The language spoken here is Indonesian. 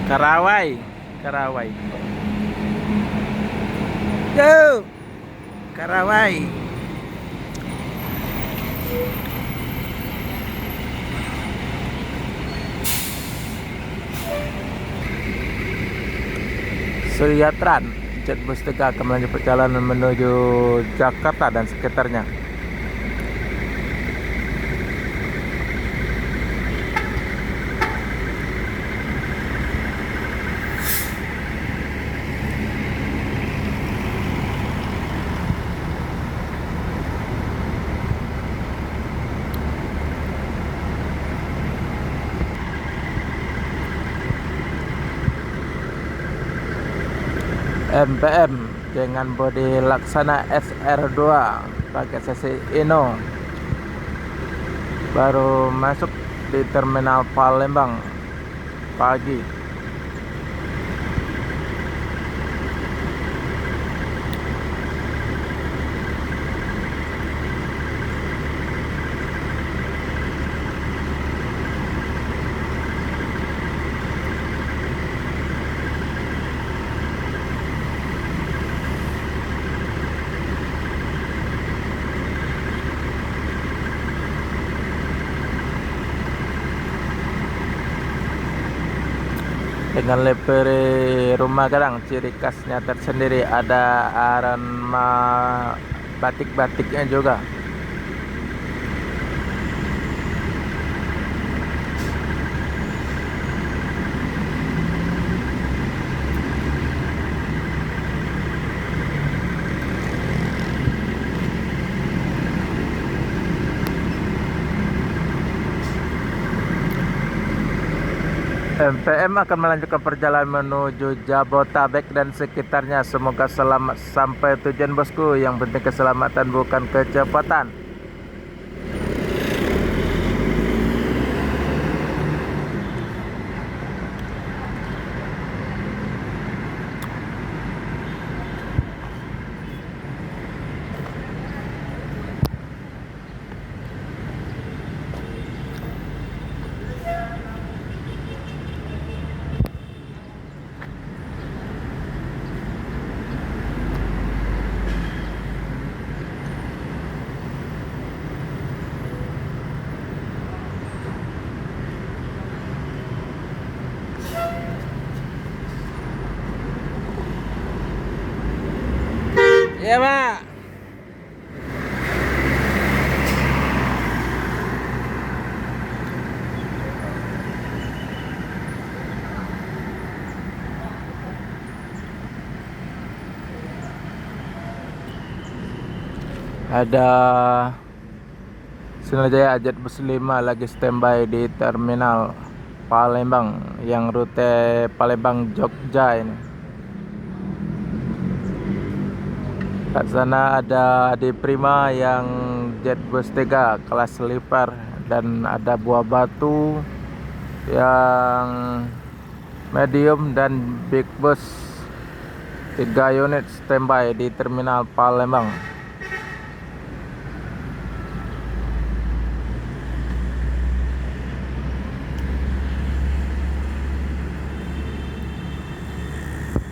Karawai, Karawai. Yo, Karawai. Suriatran, jet bus 3 akan melanjut perjalanan menuju Jakarta dan sekitarnya. MPM dengan bodi Laksana SR2 pakai sesi Inno baru masuk di terminal Palembang pagi. Dengan livery Rumah Gadang, ciri khasnya tersendiri, ada aroma batik-batiknya juga. MPM akan melanjutkan perjalanan menuju Jabotabek dan sekitarnya. Semoga selamat sampai tujuan bosku. Yang penting keselamatan bukan kecepatan. Iya, Pak. Ada Sriwijaya Jet Bus 5 lagi standby di terminal Palembang yang rute Palembang Jogja ini. Di sana ada Adi Prima yang Jet Bus 3 kelas sleeper, dan ada Buah Batu yang medium dan Big Bus 3 unit standby di terminal Palembang.